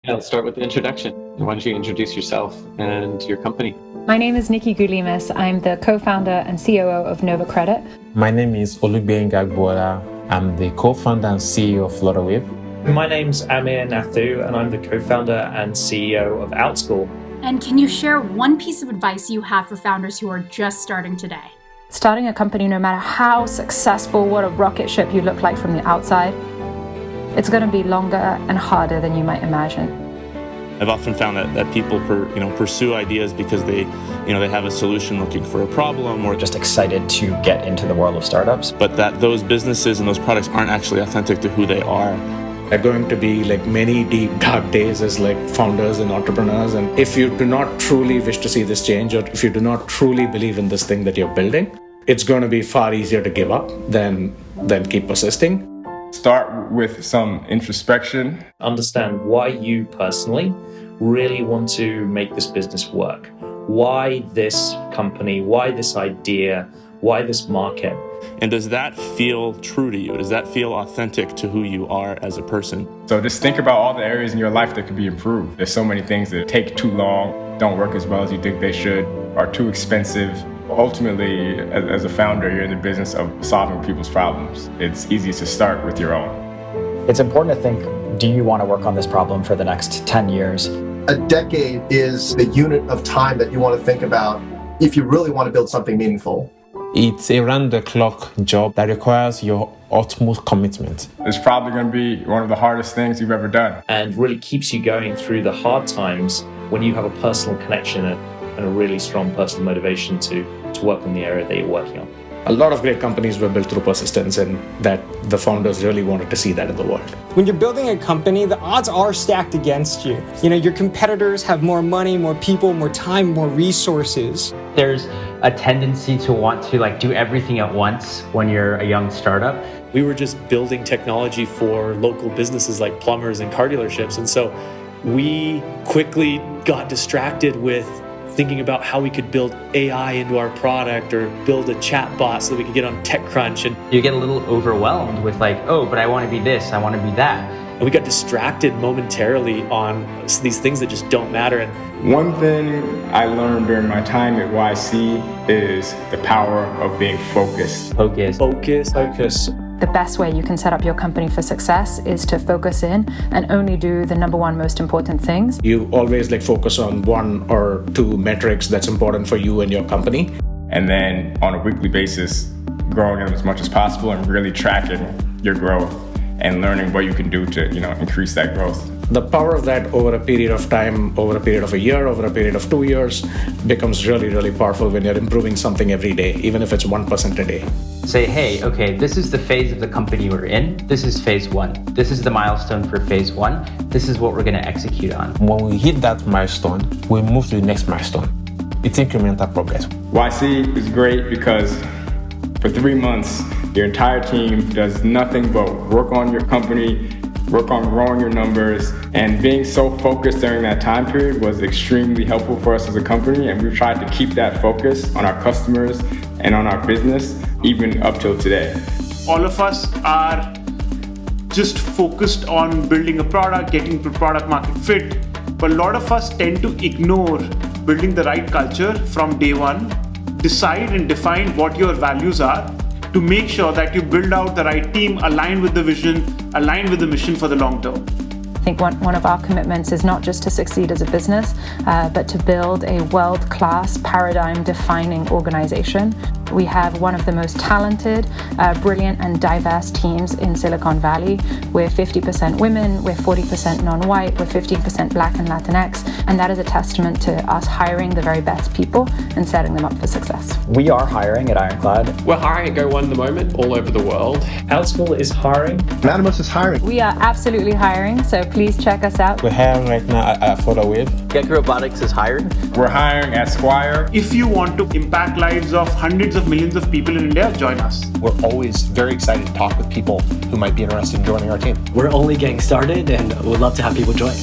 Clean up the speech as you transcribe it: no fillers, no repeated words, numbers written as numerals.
Yeah, let's start with the introduction. Why don't you introduce yourself and your company? My name is Nikki Gulimas. I'm the co-founder and COO of Nova Credit. My name is Olugbenga. I'm the co-founder and CEO of Flutterwave. My name's Amir Nathu, and I'm the co-founder and CEO of Outschool. And can you share one piece of advice you have for founders who are just starting today? Starting a company, no matter how successful, what a rocket ship you look like from the outside, it's going to be longer and harder than you might imagine. I've often found that people pursue ideas because they have a solution looking for a problem or just excited to get into the world of startups. But that those businesses and those products aren't actually authentic to who they are. There are going to be many deep, dark days as founders and entrepreneurs. And if you do not truly wish to see this change, or if you do not truly believe in this thing that you're building, it's going to be far easier to give up than keep persisting. Start with some introspection. Understand why you personally really want to make this business work. Why this company? Why this idea? Why this market? And does that feel true to you? Does that feel authentic to who you are as a person? So just think about all the areas in your life that could be improved. There's so many things that take too long, don't work as well as you think they should, are too expensive. Ultimately, as a founder, you're in the business of solving people's problems. It's easy to start with your own. It's important to think, do you want to work on this problem for the next 10 years? A decade is the unit of time that you want to think about if you really want to build something meaningful. It's a round-the-clock job that requires your utmost commitment. It's probably going to be one of the hardest things you've ever done. And really keeps you going through the hard times when you have a personal connection and a really strong personal motivation to work on the area that you're working on. A lot of great companies were built through persistence, and that the founders really wanted to see that in the world. When you're building a company, the odds are stacked against you. Your competitors have more money, more people, more time, more resources. There's a tendency to want to do everything at once when you're a young startup. We were just building technology for local businesses like plumbers and car dealerships. And so we quickly got distracted with thinking about how we could build AI into our product or build a chat bot so that we could get on TechCrunch. And you get a little overwhelmed with oh, but I want to be this, I want to be that. And we got distracted momentarily on these things that just don't matter. And one thing I learned during my time at YC is the power of being focused. Focus. The best way you can set up your company for success is to focus in and only do the number one most important things. You always focus on one or two metrics that's important for you and your company. And then on a weekly basis, growing them as much as possible and really tracking your growth and learning what you can do to increase that growth. The power of that over a period of time, over a period of a year, over a period of 2 years, becomes really, really powerful when you're improving something every day, even if it's 1% a day. Say, hey, okay, this is the phase of the company we're in. This is phase one. This is the milestone for phase one. This is what we're going to execute on. When we hit that milestone, we move to the next milestone. It's incremental progress. YC is great because for 3 months, your entire team does nothing but work on your company, work on growing your numbers, and being so focused during that time period was extremely helpful for us as a company, and we've tried to keep that focus on our customers and on our business even up till today. All of us are just focused on building a product, getting to product market fit, but a lot of us tend to ignore building the right culture from day one, decide and define what your values are, to make sure that you build out the right team aligned with the vision, aligned with the mission for the long term. I think one of our commitments is not just to succeed as a business, but to build a world-class, paradigm-defining organization. We have one of the most talented, brilliant, and diverse teams in Silicon Valley. We're 50% women, we're 40% non-white, we're 15% Black and Latinx, and that is a testament to us hiring the very best people and setting them up for success. We are hiring at Ironclad. We're hiring at Go One at the moment, all over the world. Outschool is hiring. Mattermost is hiring. We are absolutely hiring, so please check us out. We're hiring right now at Flutterwave. Gecko Robotics is hired. We're hiring at Squire. If you want to impact lives of hundreds of millions of people in India, join us. We're always very excited to talk with people who might be interested in joining our team. We're only getting started and would love to have people join.